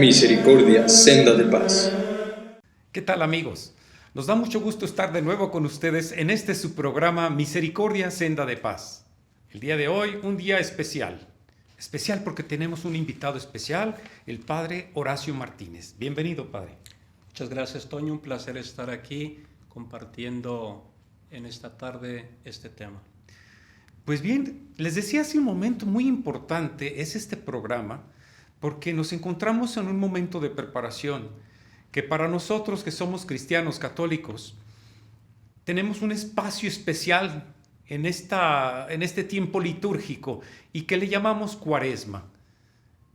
Misericordia, senda de paz. ¿Qué tal, amigos? Nos da mucho gusto estar de nuevo con ustedes en este su programa Misericordia, senda de paz. El día de hoy, un día especial. Especial porque tenemos un invitado especial, el Padre Horacio Martínez. Bienvenido, Padre. Muchas gracias, Toño. Un placer estar aquí compartiendo en esta tarde este tema. Pues bien, les decía hace un momento muy importante es este programa porque nos encontramos en un momento de preparación que para nosotros que somos cristianos católicos tenemos un espacio especial en este tiempo litúrgico y que le llamamos Cuaresma.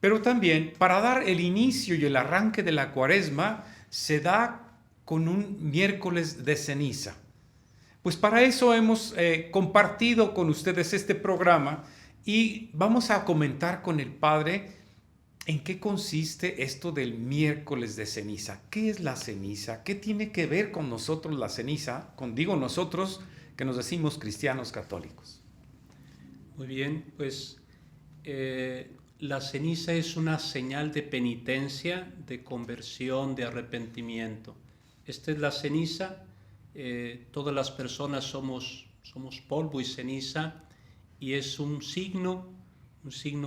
Pero también para dar el inicio y el arranque de la Cuaresma se da con un miércoles de ceniza. Pues para eso hemos compartido con ustedes este programa y vamos a comentar con el Padre en qué consiste esto del miércoles de ceniza. ¿Qué es la ceniza? ¿Qué tiene que ver con nosotros la ceniza? Digo nosotros que nos decimos cristianos católicos. Muy bien, pues la ceniza es una señal de penitencia, de conversión, de arrepentimiento. Esta es la ceniza. Todas las personas somos polvo y ceniza, y es un signo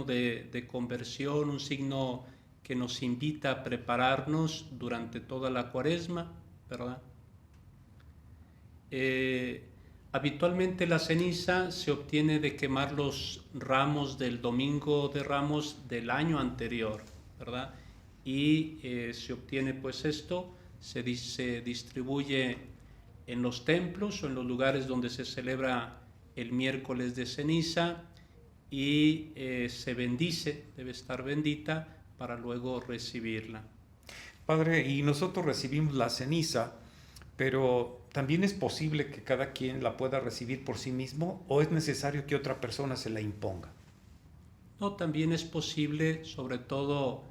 de conversión, un signo que nos invita a prepararnos durante toda la Cuaresma, ¿verdad? Habitualmente la ceniza se obtiene de quemar los ramos del Domingo de Ramos del año anterior, ¿verdad? Y se obtiene pues esto, se distribuye en los templos o en los lugares donde se celebra el miércoles de ceniza y se bendice, debe estar bendita para luego recibirla. Padre, y nosotros recibimos la ceniza, pero ¿también es posible que cada quien la pueda recibir por sí mismo o es necesario que otra persona se la imponga? No, también es posible, sobre todo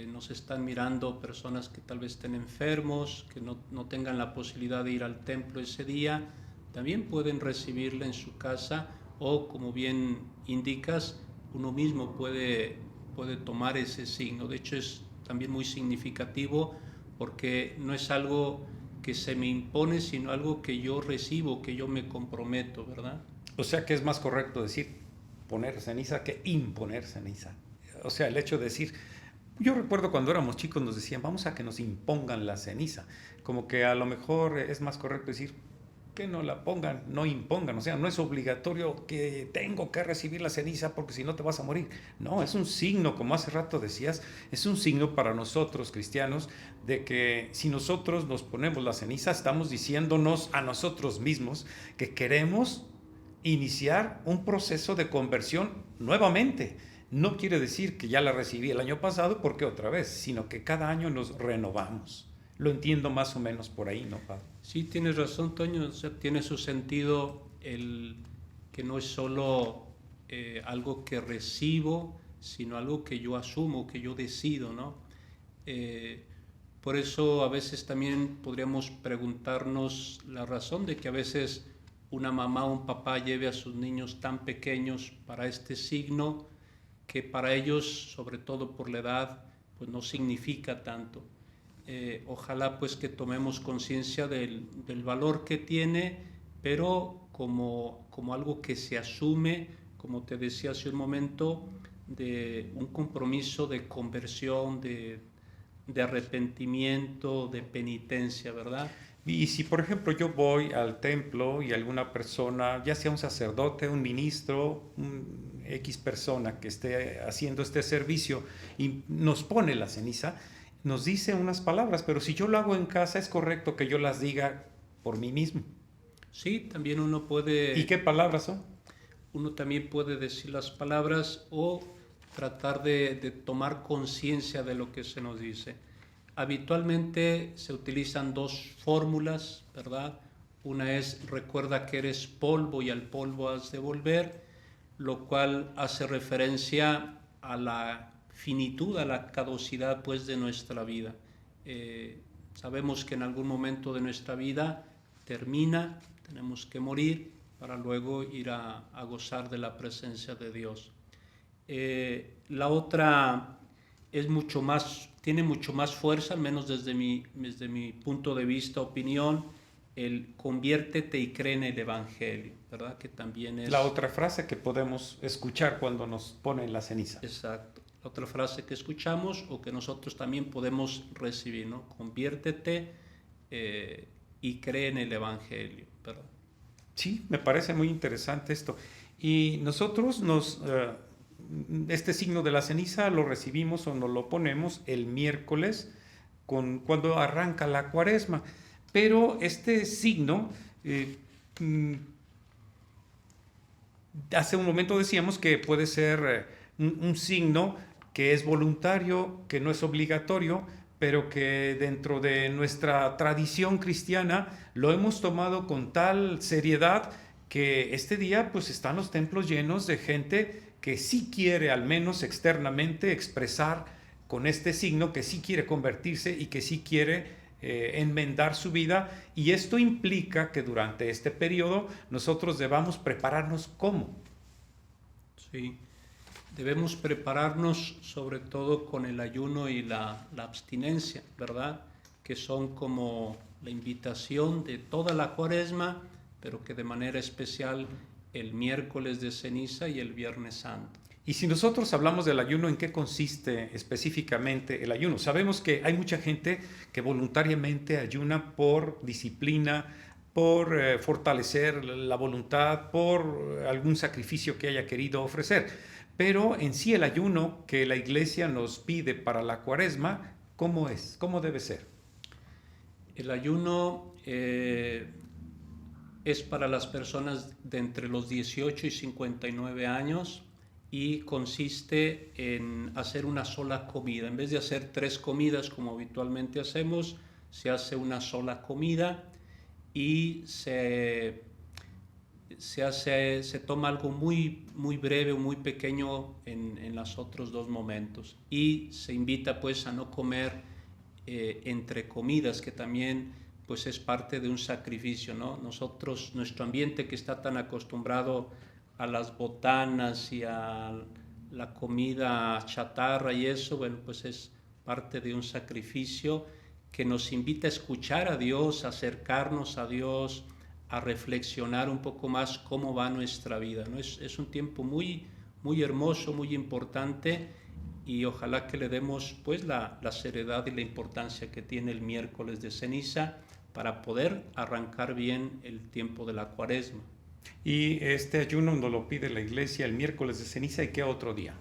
nos están mirando personas que tal vez estén enfermos, que no tengan la posibilidad de ir al templo ese día, también pueden recibirla en su casa o, como bien indicas, uno mismo puede tomar ese signo. De hecho, es también muy significativo porque no es algo que se me impone, sino algo que yo recibo, que yo me comprometo, ¿verdad? O sea que es más correcto decir poner ceniza que imponer ceniza. O sea, el hecho de decir, yo recuerdo cuando éramos chicos nos decían, vamos a que nos impongan la ceniza. Como que a lo mejor es más correcto decir que no la pongan, no impongan. O sea, no es obligatorio que tengo que recibir la ceniza porque si no te vas a morir. No, es un signo, como hace rato decías, es un signo para nosotros cristianos de que si nosotros nos ponemos la ceniza, estamos diciéndonos a nosotros mismos que queremos iniciar un proceso de conversión nuevamente. No quiere decir que ya la recibí el año pasado porque otra vez, sino que cada año nos renovamos. Lo entiendo más o menos por ahí, ¿no, Padre? Sí, tienes razón, Toño. O sea, tiene su sentido el que no es solo algo que recibo, sino algo que yo asumo, que yo decido, ¿no? Por eso a veces también podríamos preguntarnos la razón de que a veces una mamá o un papá lleve a sus niños tan pequeños para este signo, que para ellos, sobre todo por la edad, pues no significa tanto. Ojalá pues que tomemos conciencia del valor que tiene, pero como algo que se asume, como te decía hace un momento, de un compromiso de conversión, de arrepentimiento, de penitencia, ¿verdad? Y si, por ejemplo, yo voy al templo y alguna persona, ya sea un sacerdote, un ministro, un X persona que esté haciendo este servicio y nos pone la ceniza, nos dice unas palabras, pero si yo lo hago en casa, es correcto que yo las diga por mí mismo. Sí, también uno puede... ¿Y qué palabras son? Uno también puede decir las palabras o tratar de tomar conciencia de lo que se nos dice. Habitualmente se utilizan dos fórmulas, ¿verdad? Una es: recuerda que eres polvo y al polvo has de volver, lo cual hace referencia a la finitud, a la caducidad pues de nuestra vida. Sabemos que en algún momento de nuestra vida termina, tenemos que morir para luego ir a gozar de la presencia de Dios. La otra es mucho más tiene mucho más fuerza, al menos desde mi punto de vista, opinión, el conviértete y cree en el Evangelio, ¿verdad? Que también es... La otra frase que podemos escuchar cuando nos ponen la ceniza. Exacto. La otra frase que escuchamos o que nosotros también podemos recibir, ¿no? Conviértete y cree en el Evangelio, ¿verdad? Sí, me parece muy interesante esto. Y nosotros este signo de la ceniza lo recibimos o nos lo ponemos el miércoles cuando arranca la Cuaresma. Pero este signo, hace un momento decíamos que puede ser un signo que es voluntario, que no es obligatorio, pero que dentro de nuestra tradición cristiana lo hemos tomado con tal seriedad que este día pues están los templos llenos de gente que sí quiere al menos externamente expresar con este signo, que sí quiere convertirse y que sí quiere enmendar su vida, y esto implica que durante este periodo nosotros debamos prepararnos. ¿Cómo? Sí, debemos prepararnos sobre todo con el ayuno y la abstinencia, ¿verdad? Que son como la invitación de toda la Cuaresma, pero que de manera especial el miércoles de ceniza y el Viernes Santo. Y si nosotros hablamos del ayuno, ¿en qué consiste específicamente el ayuno? Sabemos que hay mucha gente que voluntariamente ayuna por disciplina, por fortalecer la voluntad, por algún sacrificio que haya querido ofrecer. Pero en sí el ayuno que la Iglesia nos pide para la Cuaresma, ¿cómo es? ¿Cómo debe ser? El ayuno es para las personas de entre los 18 y 59 años y consiste en hacer una sola comida. En vez de hacer 3 comidas como habitualmente hacemos, se hace una sola comida y se toma algo muy, muy breve o muy pequeño en los otros 2 momentos. Y se invita pues a no comer entre comidas, que también pues es parte de un sacrificio, ¿no? Nuestro ambiente que está tan acostumbrado a las botanas y a la comida chatarra y eso, bueno, pues es parte de un sacrificio que nos invita a escuchar a Dios, a acercarnos a Dios, a reflexionar un poco más cómo va nuestra vida, ¿no? Es un tiempo muy, muy hermoso, muy importante, y ojalá que le demos pues la seriedad y la importancia que tiene el miércoles de ceniza para poder arrancar bien el tiempo de la Cuaresma. Y este ayuno nos lo pide la Iglesia el miércoles de ceniza, ¿y qué otro día?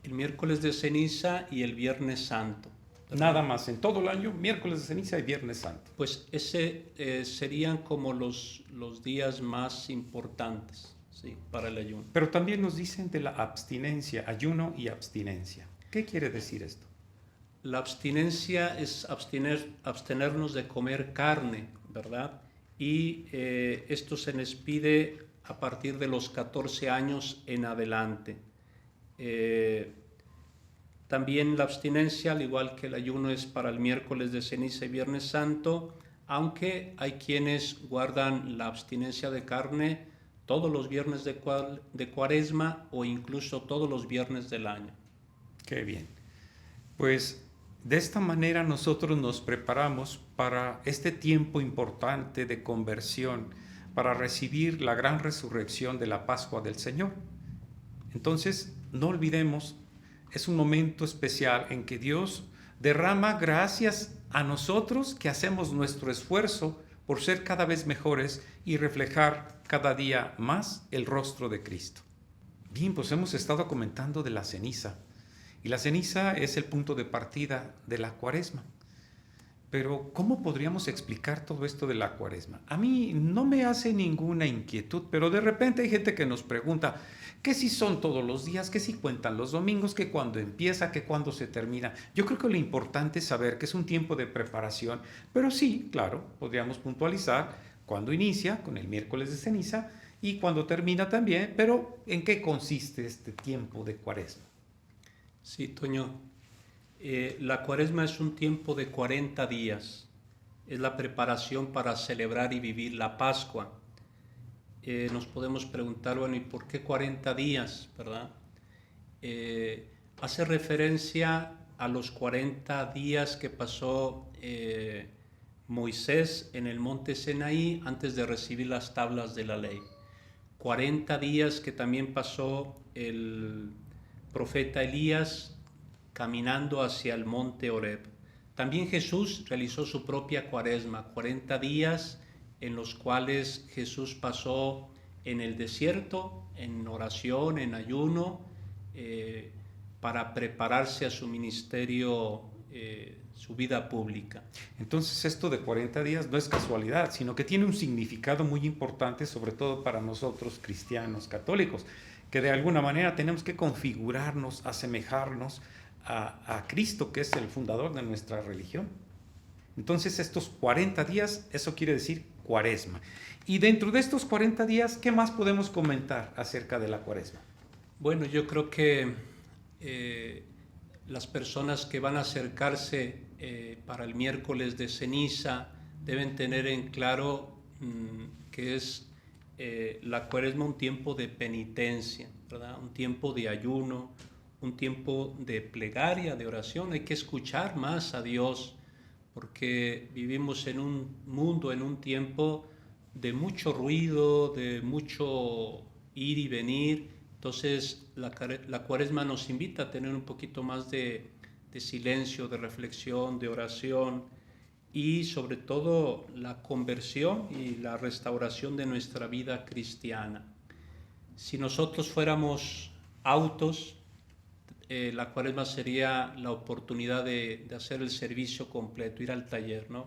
El miércoles de ceniza y el Viernes Santo. Nada más, en todo el año, miércoles de ceniza y Viernes Santo. Pues ese serían como los días más importantes, ¿sí?, para el ayuno. Pero también nos dicen de la abstinencia, ayuno y abstinencia. ¿Qué quiere decir esto? La abstinencia es abstenernos de comer carne, ¿verdad? Y esto se les pide a partir de los 14 años en adelante. También la abstinencia, al igual que el ayuno, es para el miércoles de ceniza y Viernes Santo, aunque hay quienes guardan la abstinencia de carne todos los viernes de Cuaresma o incluso todos los viernes del año. Qué bien. Pues de esta manera nosotros nos preparamos para este tiempo importante de conversión, para recibir la gran resurrección de la Pascua del Señor. Entonces, no olvidemos, es un momento especial en que Dios derrama gracias a nosotros que hacemos nuestro esfuerzo por ser cada vez mejores y reflejar cada día más el rostro de Cristo. Bien, pues hemos estado comentando de la ceniza. Y la ceniza es el punto de partida de la Cuaresma. Pero, ¿cómo podríamos explicar todo esto de la Cuaresma? A mí no me hace ninguna inquietud, pero de repente hay gente que nos pregunta que si son todos los días, que si cuentan los domingos, que cuándo empieza, que cuándo se termina. Yo creo que lo importante es saber que es un tiempo de preparación, pero sí, claro, podríamos puntualizar cuándo inicia, con el miércoles de ceniza, y cuándo termina también, pero ¿en qué consiste este tiempo de Cuaresma? Sí, Toño, la Cuaresma es un tiempo de 40 días, es la preparación para celebrar y vivir la Pascua. Nos podemos preguntar, bueno, ¿y por qué 40 días, verdad? Hace referencia a los 40 días que pasó Moisés en el monte Sinaí antes de recibir las tablas de la ley. 40 días que también pasó el profeta Elías caminando hacia el monte Horeb. También Jesús realizó su propia cuaresma, 40 días en los cuales Jesús pasó en el desierto, en oración, en ayuno, para prepararse a su ministerio, su vida pública. Entonces esto de 40 días no es casualidad, sino que tiene un significado muy importante, sobre todo para nosotros cristianos católicos, que de alguna manera tenemos que configurarnos, asemejarnos a Cristo, que es el fundador de nuestra religión. Entonces estos 40 días, eso quiere decir cuaresma. Y dentro de estos 40 días, ¿qué más podemos comentar acerca de la cuaresma? Bueno, yo creo que las personas que van a acercarse para el miércoles de ceniza deben tener en claro que es la cuaresma un tiempo de penitencia, ¿verdad? Un tiempo de ayuno, un tiempo de plegaria, de oración. Hay que escuchar más a Dios, porque vivimos en un mundo, en un tiempo de mucho ruido, de mucho ir y venir. Entonces la cuaresma nos invita a tener un poquito más de silencio, de reflexión, de oración, y sobre todo la conversión y la restauración de nuestra vida cristiana. Si nosotros fuéramos autos, la cuaresma sería la oportunidad de hacer el servicio completo, ir al taller, ¿no?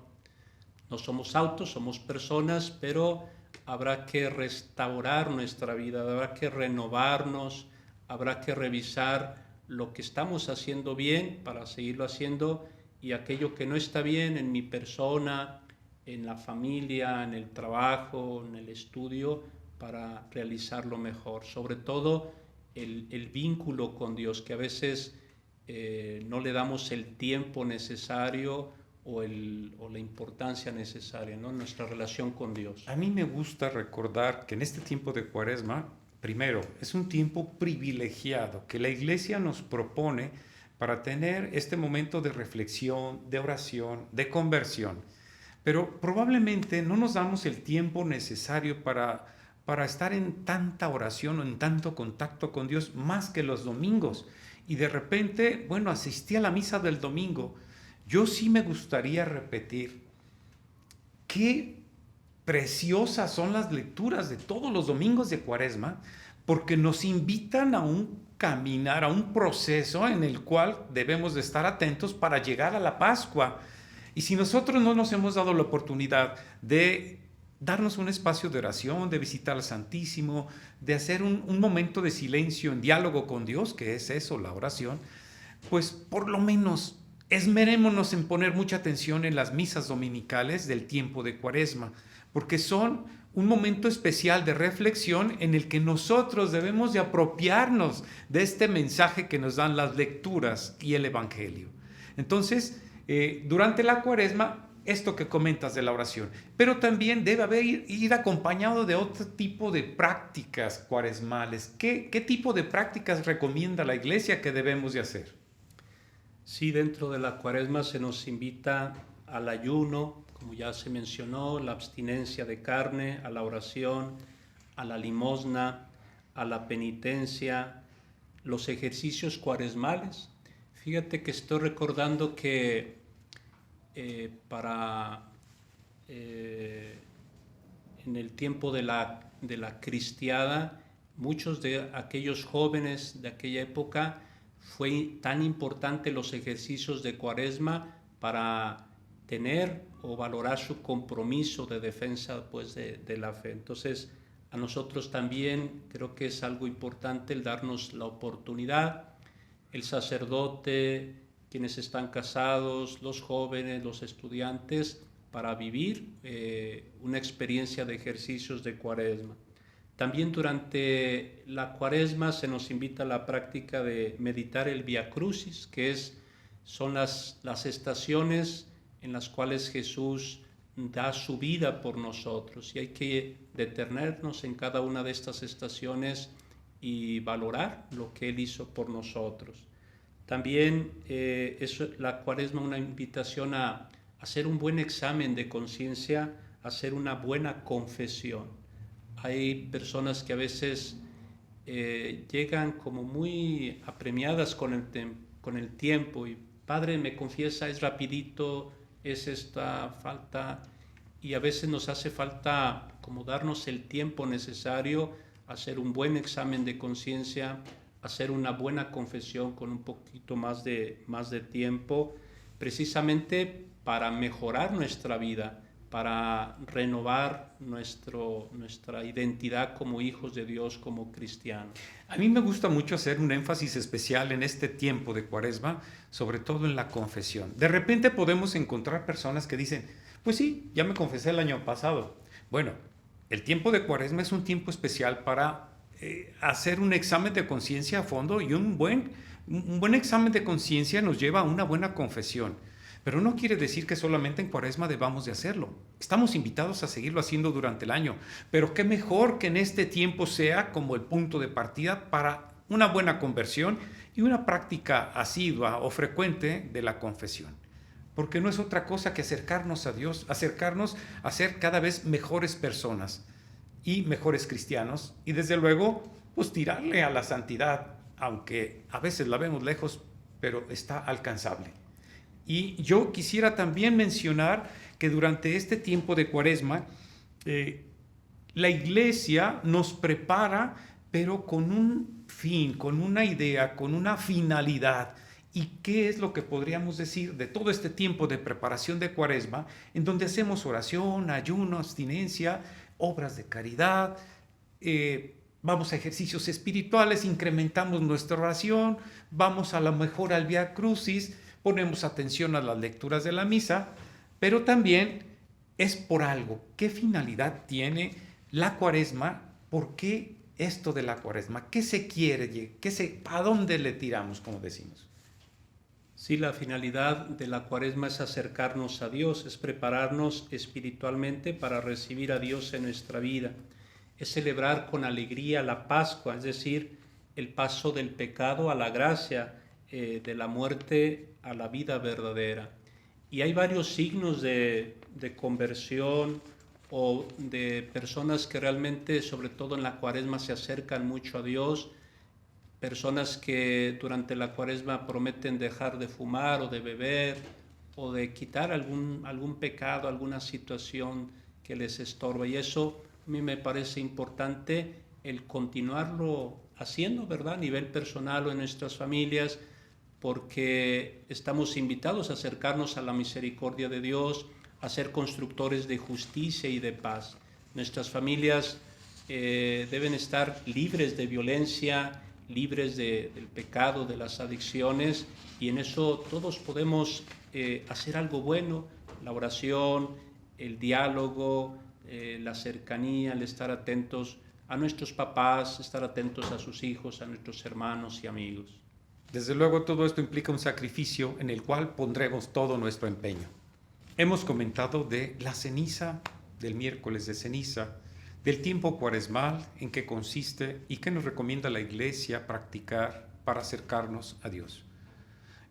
No somos autos, somos personas, pero habrá que restaurar nuestra vida, habrá que renovarnos, habrá que revisar lo que estamos haciendo bien para seguirlo haciendo, y aquello que no está bien en mi persona, en la familia, en el trabajo, en el estudio, para realizarlo mejor. Sobre todo el vínculo con Dios, que a veces no le damos el tiempo necesario o la importancia necesaria, ¿no? Nuestra relación con Dios. A mí me gusta recordar que en este tiempo de cuaresma, primero, es un tiempo privilegiado que la Iglesia nos propone para tener este momento de reflexión, de oración, de conversión. Pero probablemente no nos damos el tiempo necesario para estar en tanta oración o en tanto contacto con Dios más que los domingos. Y de repente, bueno, asistí a la misa del domingo. Yo sí me gustaría repetir qué preciosas son las lecturas de todos los domingos de cuaresma, porque nos invitan a un caminar, a un proceso en el cual debemos de estar atentos para llegar a la Pascua. Y si nosotros no nos hemos dado la oportunidad de darnos un espacio de oración, de visitar al Santísimo, de hacer un momento de silencio en diálogo con Dios, que es eso, la oración, pues por lo menos esmerémonos en poner mucha atención en las misas dominicales del tiempo de cuaresma, porque son un momento especial de reflexión en el que nosotros debemos de apropiarnos de este mensaje que nos dan las lecturas y el Evangelio. Entonces, durante la cuaresma, esto que comentas de la oración, pero también debe ir acompañado de otro tipo de prácticas cuaresmales. ¿Qué tipo de prácticas recomienda la Iglesia que debemos de hacer? Sí, dentro de la cuaresma se nos invita al ayuno, como ya se mencionó, la abstinencia de carne, a la oración, a la limosna, a la penitencia, los ejercicios cuaresmales. Fíjate que estoy recordando que en el tiempo de la cristiada, muchos de aquellos jóvenes de aquella época fue tan importante los ejercicios de cuaresma para tener o valorar su compromiso de defensa, pues, de la fe. Entonces, a nosotros también creo que es algo importante el darnos la oportunidad, el sacerdote, quienes están casados, los jóvenes, los estudiantes, para vivir una experiencia de ejercicios de cuaresma. También durante la cuaresma se nos invita a la práctica de meditar el Vía Crucis, que son las estaciones en las cuales Jesús da su vida por nosotros, y hay que detenernos en cada una de estas estaciones y valorar lo que Él hizo por nosotros. También es la Cuaresma una invitación a hacer un buen examen de conciencia, hacer una buena confesión. Hay personas que a veces llegan como muy apremiadas con el tiempo y Padre, me confiesa, es rapidito, es esta falta, y a veces nos hace falta como darnos el tiempo necesario, hacer un buen examen de conciencia, hacer una buena confesión con un poquito más de tiempo, precisamente para mejorar nuestra vida, para renovar nuestra identidad como hijos de Dios, como cristianos. A mí me gusta mucho hacer un énfasis especial en este tiempo de Cuaresma, sobre todo en la confesión. De repente podemos encontrar personas que dicen, pues sí, ya me confesé el año pasado. Bueno, el tiempo de Cuaresma es un tiempo especial para hacer un examen de conciencia a fondo, y un buen examen de conciencia nos lleva a una buena confesión. Pero no quiere decir que solamente en Cuaresma debamos de hacerlo. Estamos invitados a seguirlo haciendo durante el año, pero qué mejor que en este tiempo sea como el punto de partida para una buena conversión y una práctica asidua o frecuente de la confesión. Porque no es otra cosa que acercarnos a Dios, acercarnos a ser cada vez mejores personas y mejores cristianos, y desde luego, pues tirarle a la santidad, aunque a veces la vemos lejos, pero está alcanzable. Y yo quisiera también mencionar que durante este tiempo de Cuaresma, la Iglesia nos prepara, pero con un fin, con una idea, con una finalidad. ¿Y qué es lo que podríamos decir de todo este tiempo de preparación de Cuaresma, en donde hacemos oración, ayuno, abstinencia, obras de caridad, vamos a ejercicios espirituales, incrementamos nuestra oración, vamos a lo mejor al Vía Crucis, ponemos atención a las lecturas de la misa, pero también es por algo. ¿Qué finalidad tiene la Cuaresma? ¿Por qué esto de la Cuaresma? ¿Qué se quiere? ¿A dónde le tiramos, como decimos? Sí, la finalidad de la Cuaresma es acercarnos a Dios, es prepararnos espiritualmente para recibir a Dios en nuestra vida, es celebrar con alegría la Pascua, es decir, el paso del pecado a la gracia, de la muerte a la vida verdadera. Y hay varios signos de conversión o de personas que realmente, sobre todo en la Cuaresma, se acercan mucho a Dios, personas que durante la Cuaresma prometen dejar de fumar o de beber o de quitar algún pecado, alguna situación que les estorba. Y eso a mí me parece importante, el continuarlo haciendo, ¿verdad? A nivel personal o en nuestras familias, porque estamos invitados a acercarnos a la misericordia de Dios, a ser constructores de justicia y de paz. Nuestras familias deben estar libres de violencia, libres del pecado, de las adicciones, y en eso todos podemos hacer algo bueno: la oración, el diálogo, la cercanía, el estar atentos a nuestros papás, estar atentos a sus hijos, a nuestros hermanos y amigos. Desde luego, todo esto implica un sacrificio en el cual pondremos todo nuestro empeño. Hemos comentado de la ceniza, del miércoles de ceniza, del tiempo cuaresmal, en qué consiste y qué nos recomienda la Iglesia practicar para acercarnos a Dios.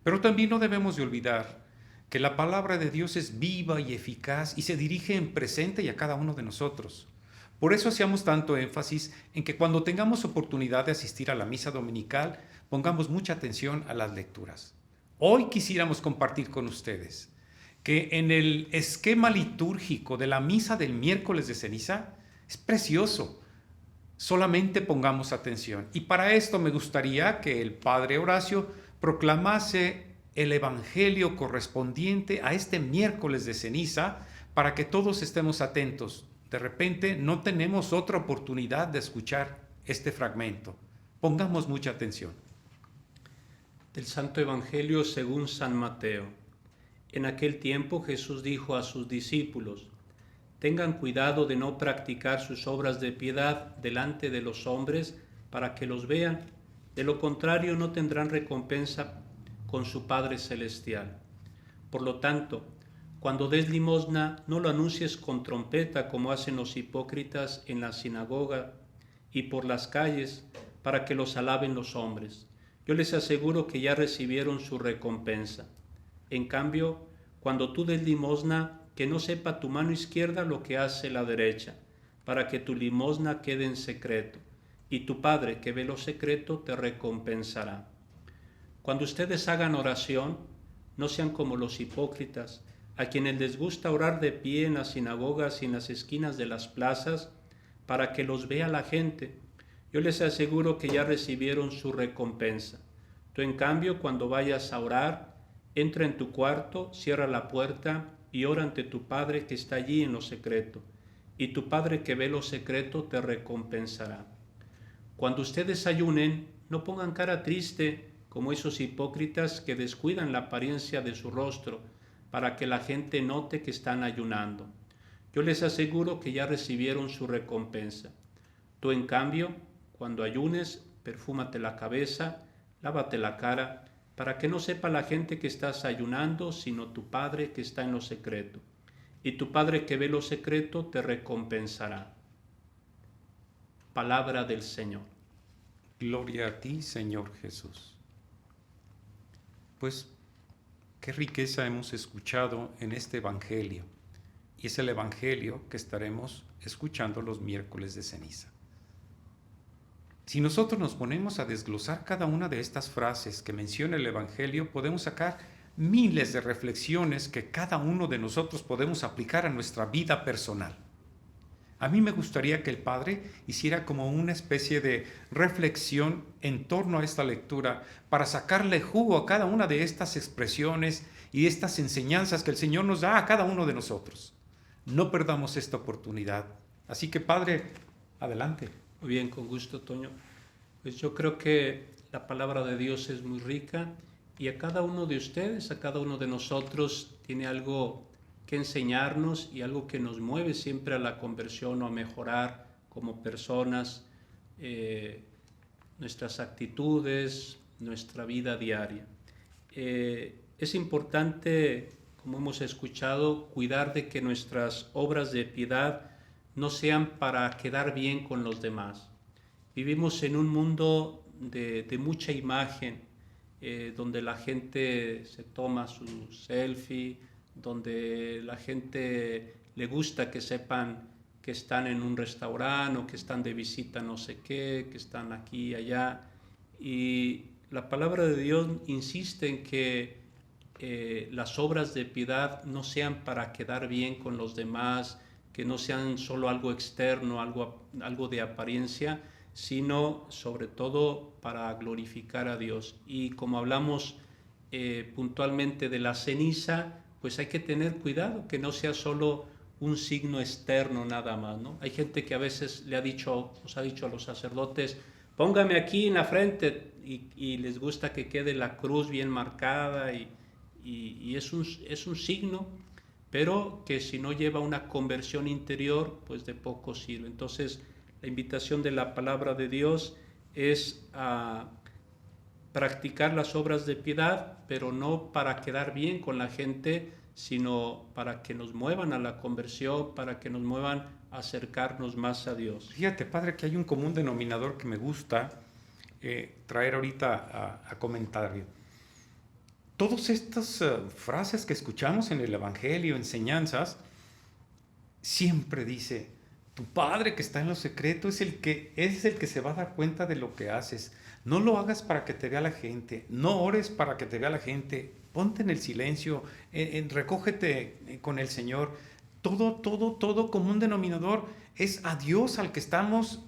Pero también no debemos de olvidar que la palabra de Dios es viva y eficaz y se dirige en presente y a cada uno de nosotros. Por eso hacemos tanto énfasis en que cuando tengamos oportunidad de asistir a la misa dominical, pongamos mucha atención a las lecturas. Hoy quisiéramos compartir con ustedes que en el esquema litúrgico de la misa del miércoles de ceniza es precioso. Solamente pongamos atención. Y para esto me gustaría que el Padre Horacio proclamase el evangelio correspondiente a este miércoles de ceniza para que todos estemos atentos. De repente no tenemos otra oportunidad de escuchar este fragmento. Pongamos mucha atención. Del Santo Evangelio según San Mateo. En aquel tiempo Jesús dijo a sus discípulos: tengan cuidado de no practicar sus obras de piedad delante de los hombres para que los vean. De lo contrario, no tendrán recompensa con su Padre Celestial. Por lo tanto, cuando des limosna, no lo anuncies con trompeta como hacen los hipócritas en la sinagoga y por las calles, para que los alaben los hombres. Yo les aseguro que ya recibieron su recompensa. En cambio, cuando tú des limosna, que no sepa tu mano izquierda lo que hace la derecha, para que tu limosna quede en secreto, y tu Padre que ve lo secreto te recompensará. Cuando ustedes hagan oración, no sean como los hipócritas, a quienes les gusta orar de pie en las sinagogas y en las esquinas de las plazas, para que los vea la gente. Yo les aseguro que ya recibieron su recompensa. Tú, en cambio, cuando vayas a orar, entra en tu cuarto, cierra la puerta y ora ante tu Padre que está allí en lo secreto, y tu Padre que ve lo secreto te recompensará. Cuando ustedes ayunen, no pongan cara triste como esos hipócritas que descuidan la apariencia de su rostro para que la gente note que están ayunando. Yo les aseguro que ya recibieron su recompensa. Tú, en cambio, cuando ayunes, perfúmate la cabeza, lávate la cara, para que no sepa la gente que estás ayunando, sino tu Padre que está en lo secreto. Y tu Padre que ve lo secreto te recompensará. Palabra del Señor. Gloria a ti, Señor Jesús. Pues, qué riqueza hemos escuchado en este Evangelio. Y es el Evangelio que estaremos escuchando los miércoles de ceniza. Si nosotros nos ponemos a desglosar cada una de estas frases que menciona el Evangelio, podemos sacar miles de reflexiones que cada uno de nosotros podemos aplicar a nuestra vida personal. A mí me gustaría que el Padre hiciera como una especie de reflexión en torno a esta lectura para sacarle jugo a cada una de estas expresiones y estas enseñanzas que el Señor nos da a cada uno de nosotros. No perdamos esta oportunidad. Así que, Padre, adelante. Muy bien, con gusto, Toño. Pues yo creo que la palabra de Dios es muy rica y a cada uno de ustedes, a cada uno de nosotros tiene algo que enseñarnos y algo que nos mueve siempre a la conversión o a mejorar como personas, nuestras actitudes, nuestra vida diaria. Es importante, como hemos escuchado, cuidar de que nuestras obras de piedad no sean para quedar bien con los demás. Vivimos en un mundo de mucha imagen, donde la gente se toma su selfie, donde la gente le gusta que sepan que están en un restaurante o que están de visita no sé qué, que están aquí y allá. Y la palabra de Dios insiste en que las obras de piedad no sean para quedar bien con los demás, que no sean solo algo externo, algo de apariencia, sino sobre todo para glorificar a Dios. Y como hablamos puntualmente de la ceniza, pues hay que tener cuidado, que no sea solo un signo externo nada más, ¿no? Hay gente que a veces nos ha dicho a los sacerdotes, póngame aquí en la frente, y les gusta que quede la cruz bien marcada, y es un signo, pero que si no lleva una conversión interior, pues de poco sirve. Entonces, la invitación de la palabra de Dios es a practicar las obras de piedad, pero no para quedar bien con la gente, sino para que nos muevan a la conversión, para que nos muevan a acercarnos más a Dios. Fíjate, Padre, que hay un común denominador que me gusta traer ahorita a comentario. Todas estas frases que escuchamos en el Evangelio, enseñanzas, siempre dice, tu Padre que está en lo secreto es el que se va a dar cuenta de lo que haces. No lo hagas para que te vea la gente, no ores para que te vea la gente, ponte en el silencio, recógete con el Señor. Todo como un denominador es a Dios al que estamos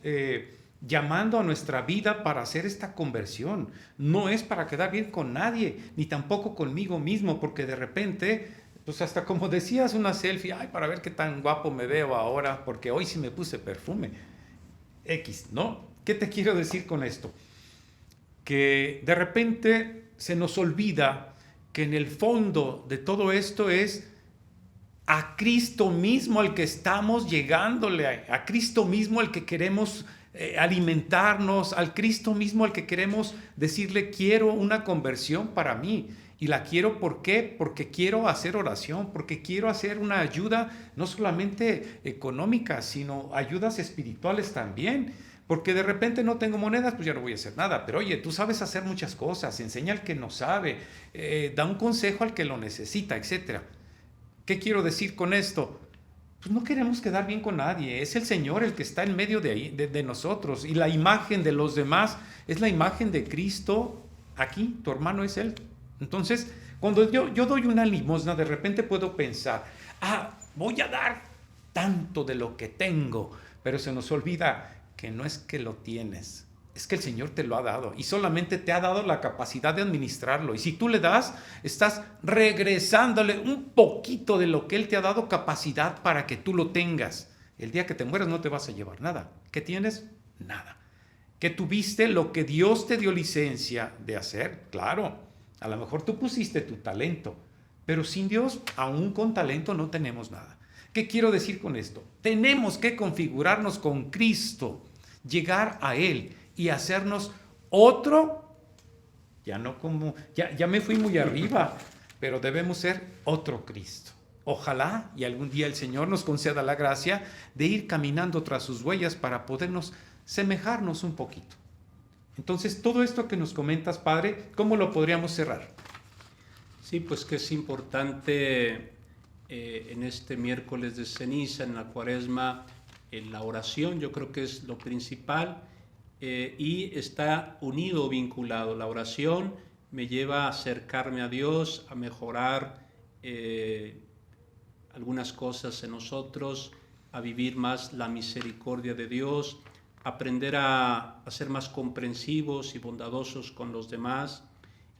llamando a nuestra vida para hacer esta conversión. No es para quedar bien con nadie, ni tampoco conmigo mismo, porque de repente, pues hasta como decías, una selfie, ay, para ver qué tan guapo me veo ahora, porque hoy sí me puse perfume. X, ¿no? ¿Qué te quiero decir con esto? Que de repente se nos olvida que en el fondo de todo esto es a Cristo mismo al que estamos llegándole, a Cristo mismo al que queremos alimentarnos, al Cristo mismo al que queremos decirle, quiero una conversión para mí. Y la quiero, ¿por qué? Porque quiero hacer oración, porque quiero hacer una ayuda no solamente económica, sino ayudas espirituales también. Porque de repente no tengo monedas, pues ya no voy a hacer nada. Pero oye, tú sabes hacer muchas cosas, enseña al que no sabe, da un consejo al que lo necesita, etc. ¿Qué quiero decir con esto? Pues no queremos quedar bien con nadie, es el Señor el que está en medio de nosotros, y la imagen de los demás es la imagen de Cristo aquí, tu hermano es Él. Entonces, cuando yo doy una limosna, de repente puedo pensar, voy a dar tanto de lo que tengo, pero se nos olvida que no es que lo tienes, es que el Señor te lo ha dado y solamente te ha dado la capacidad de administrarlo. Y si tú le das, estás regresándole un poquito de lo que Él te ha dado capacidad para que tú lo tengas. El día que te mueras no te vas a llevar nada. ¿Qué tienes? Nada. ¿Que tuviste lo que Dios te dio licencia de hacer? Claro, a lo mejor tú pusiste tu talento, pero sin Dios, aún con talento no tenemos nada. ¿Qué quiero decir con esto? Tenemos que configurarnos con Cristo, llegar a Él y hacernos otro, ya no como, ya me fui muy arriba, pero debemos ser otro Cristo. Ojalá y algún día el Señor nos conceda la gracia de ir caminando tras sus huellas para podernos semejarnos un poquito. Entonces, todo esto que nos comentas, Padre, ¿cómo lo podríamos cerrar? Sí, pues que es importante en este miércoles de ceniza, en la Cuaresma, en la oración, yo creo que es lo principal. Y está unido, vinculado. La oración me lleva a acercarme a Dios, a mejorar algunas cosas en nosotros, a vivir más la misericordia de Dios, aprender a ser más comprensivos y bondadosos con los demás.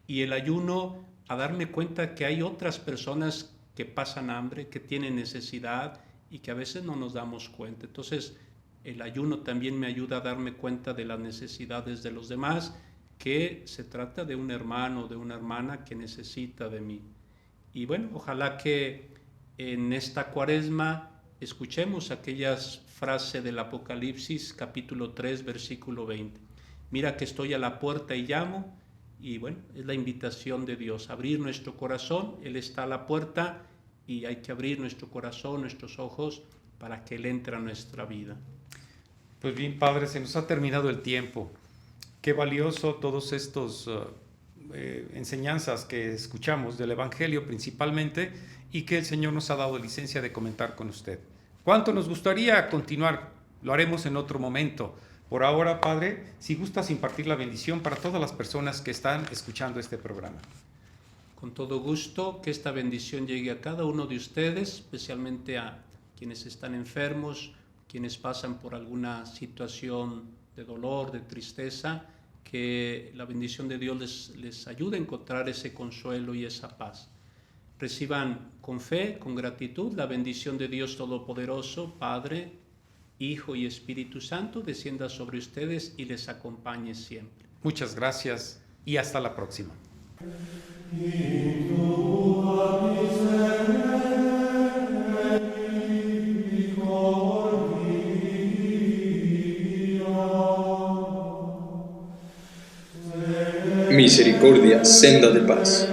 Y el ayuno, a darme cuenta que hay otras personas que pasan hambre, que tienen necesidad y que a veces no nos damos cuenta. Entonces, el ayuno también me ayuda a darme cuenta de las necesidades de los demás, que se trata de un hermano, de una hermana que necesita de mí. Y bueno, ojalá que en esta Cuaresma escuchemos aquellas frases del Apocalipsis, capítulo 3, versículo 20. Mira que estoy a la puerta y llamo, y bueno, es la invitación de Dios, abrir nuestro corazón. Él está a la puerta y hay que abrir nuestro corazón, nuestros ojos, para que Él entre a nuestra vida. Pues bien, Padre, se nos ha terminado el tiempo. Qué valioso todos estos enseñanzas que escuchamos del Evangelio principalmente, y que el Señor nos ha dado licencia de comentar con usted. ¿Cuánto nos gustaría continuar? Lo haremos en otro momento. Por ahora, Padre, si gustas impartir la bendición para todas las personas que están escuchando este programa. Con todo gusto, que esta bendición llegue a cada uno de ustedes, especialmente a quienes están enfermos, quienes pasan por alguna situación de dolor, de tristeza, que la bendición de Dios les ayude a encontrar ese consuelo y esa paz. Reciban con fe, con gratitud, la bendición de Dios Todopoderoso, Padre, Hijo y Espíritu Santo, descienda sobre ustedes y les acompañe siempre. Muchas gracias y hasta la próxima. Misericordia, senda de paz.